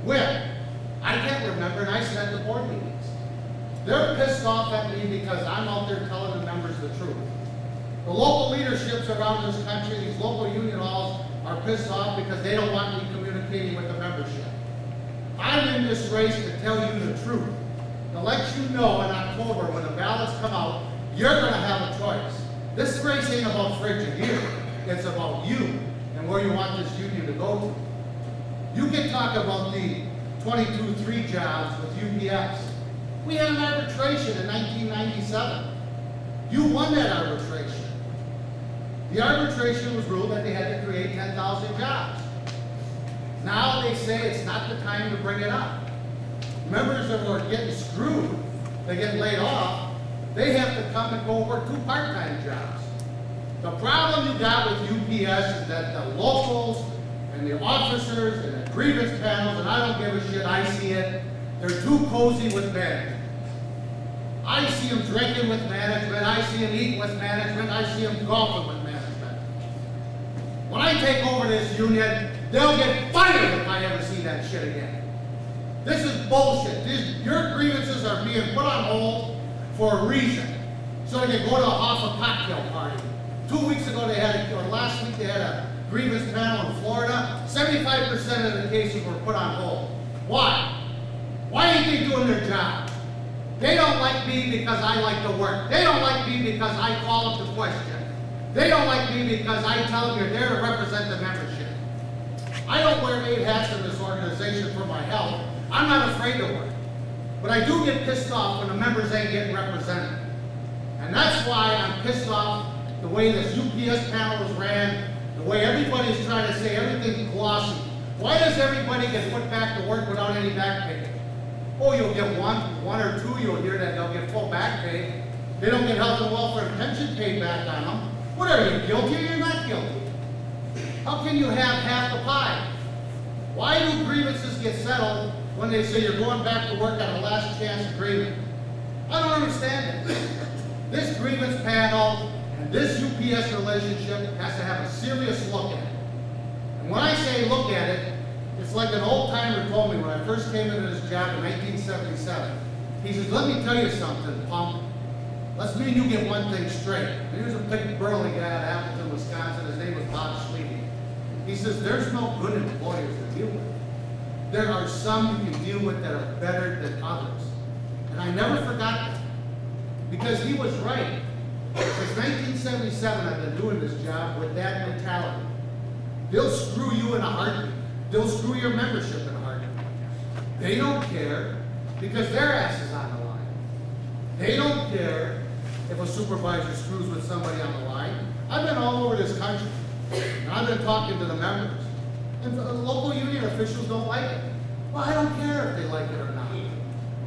When? I can't remember, and I said at the board meetings. They're pissed off at me because I'm out there telling the members the truth. The local leaderships around this country, these local union halls, are pissed off because they don't want me communicating with the membership. I'm in this race to tell you the truth, to let you know in October when the ballots come out, you're going to have a choice. This race ain't about Fridge and you, it's about you and where you want this union to go to. You can talk about the 22-3 jobs with UPS. We had an arbitration in 1997. You won that arbitration. The arbitration was ruled that they had to create 10,000 jobs. Now they say it's not the time to bring it up. Members that were getting screwed, they get laid off, they have to come and go work 2 part-time jobs. The problem you got with UPS is that the locals and the officers and the grievance panels, and I don't give a shit, I see it, they're too cozy with management. I see them drinking with management, I see them eating with management, I see them golfing with management. When I take over this union, they'll get fired if I ever see that shit again. This is bullshit. Your grievances are being put on hold for a reason. So they can go to a Hoffa cocktail party. 2 weeks ago they had, or last week they had a grievance panel in Florida. 75% of the cases were put on hold. Why? Why ain't they doing their job? They don't like me because I like to work. They don't like me because I call them to question. They don't like me because I tell them you're there to represent the membership. I don't wear 8 hats in this organization for my health. I'm not afraid to work. But I do get pissed off when the members ain't getting represented. And that's why I'm pissed off the way this UPS panel was ran, the way everybody's trying to say everything's glossy. Why does everybody get put back to work without any back pay? Oh, you'll get one or two, you'll hear that they'll get full back pay. They don't get health and welfare and pension paid back on them. What are you, guilty or you're not guilty? How can you have half the pie? Why do grievances get settled when they say you're going back to work on a last chance agreement? I don't understand it. This grievance panel and this UPS relationship has to have a serious look at it. And when I say look at it, it's like an old timer told me when I first came into this job in 1977. He says, let me tell you something, punk. Let's me and you get one thing straight. And he was a big burly guy out of Appleton, Wisconsin. His name was Bob Schleedy. He says, there's no good employers to deal with. There are some you can deal with that are better than others. And I never forgot that. Because he was right. Since 1977, I've been doing this job with that mentality. They'll screw you in a heartbeat. They'll screw your membership in a heartbeat. They don't care because their ass is on the line. They don't care if a supervisor screws with somebody on the line. I've been all over this country, and I've been talking to the members. And the local union officials don't like it. Well, I don't care if they like it or not.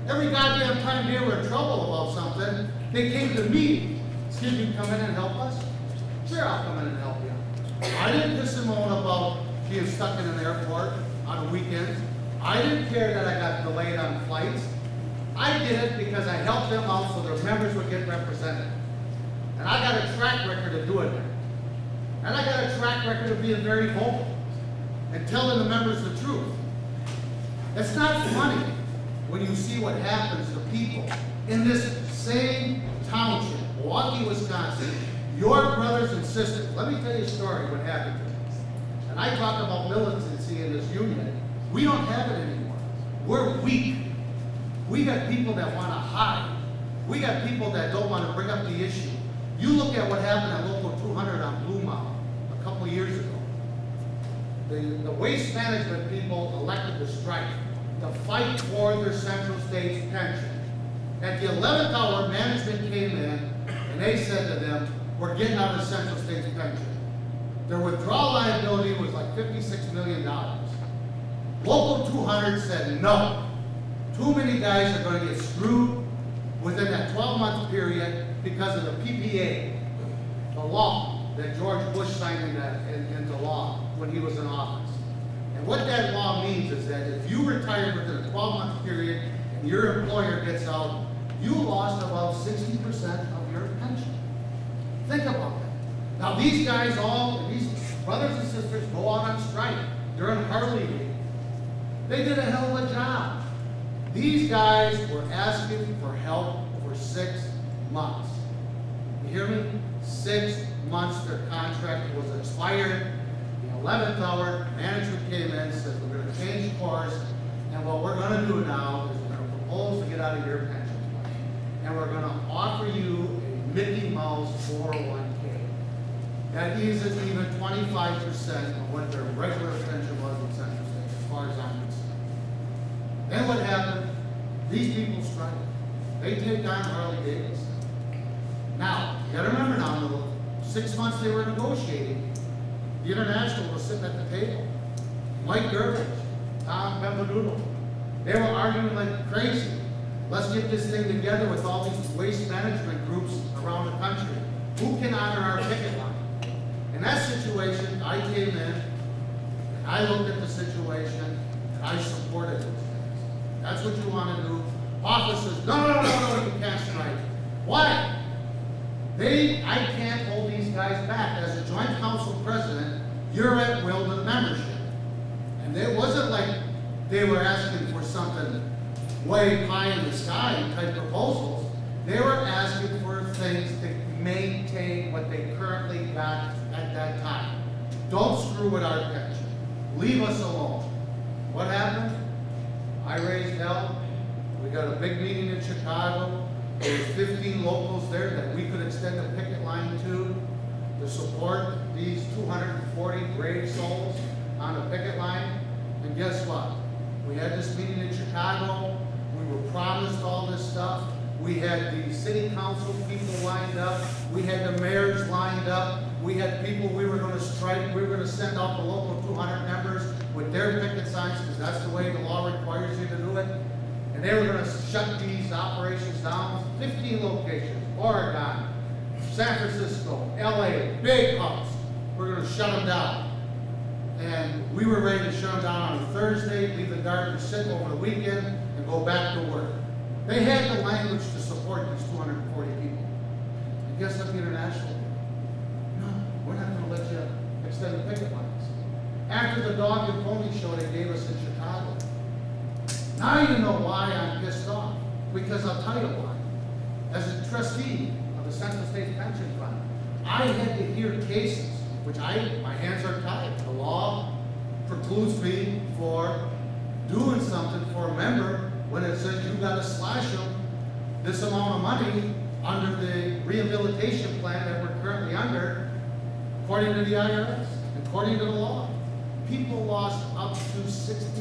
Every goddamn time they were in trouble about something, they came to me. Excuse me, come in and help us? Sure, I'll come in and help you. I didn't piss and moan about being stuck in an airport on the weekends. I didn't care that I got delayed on flights. I did it because I helped them out so their members would get represented. And I got a track record of doing that. And I got a track record of being very vocal and telling the members the truth. It's not funny when you see what happens to people in this same township, Milwaukee, Wisconsin, your brothers and sisters. Let me tell you a story what happened to them. And I talk about militancy in this union. We don't have it anymore. We're weak. We got people that want to hide. We got people that don't want to bring up the issue. You look at what happened at Local 200 on Blue Mountain a couple of years ago. The waste management people elected to strike to fight for their Central States pension. At the 11th hour, management came in and they said to them, we're getting out of the Central States pension. Their withdrawal liability was like $56 million. Local 200 said no. Too many guys are going to get screwed within that 12-month period because of the PPA, the law that George Bush signed into law when he was in office. And what that law means is that if you retire within a 12-month period and your employer gets out, you lost about 60% of your pension. Think about that. Now these guys these brothers and sisters go out on strike. They're in Harley League. They did a hell of a job. These guys were asking for help for 6 months. You hear me? 6 months their contract was expired. The 11th hour, management came in and said, we're going to change course, and what we're going to do now is we're going to propose to get out of your pension plan, and we're going to offer you a Mickey Mouse 401k. That isn't even 25% of what their regular pension was in Central State, as far as I'm concerned. Then what happened? These people strike. They take on Harley Davidson. Now, you gotta remember now, the 6 months they were negotiating, the International was sitting at the table. Mike Gervich, Tom Bempaduto. They were arguing like crazy. Let's get this thing together with all these waste management groups around the country. Who can honor our picket line? In that situation, I came in, and I looked at the situation, and I supported those things. That's what you want to do. Officers, no, you can't strike. Why? I can't hold these guys back. As a joint council president, you're at will to the membership. And it wasn't like they were asking for something way high in the sky type proposals. They were asking for things to maintain what they currently got at that time. Don't screw with our pension. Leave us alone. What happened? I raised hell. We got a big meeting in Chicago. There was 15 locals there that we could extend the picket line to support these 240 brave souls on the picket line. And guess what? We had this meeting in Chicago. We were promised all this stuff. We had the city council people lined up. We had the mayors lined up. We had people we were going to strike. We were going to send out the local 200 members with their picket signs, because that's the way the law requires you to do it. And they were going to shut these operations down. 15 locations, Oregon, San Francisco, LA, big hubs. We're going to shut them down. And we were ready to shut them down on a Thursday, leave the garbage sit over the weekend, and go back to work. They had the language to support these 240 people. And guess what the International did? No, we're not going to let you extend the picket lines. After the dog and pony show they gave us in Chicago. Now you know why I'm pissed off. Because I'll tell you why. As a trustee of the Central State Pension Fund, I had to hear cases, which my hands are tied. The law precludes me for doing something for a member when it says you got to slash them this amount of money under the rehabilitation plan that we're currently under, according to the IRS, according to the law. People lost up to 60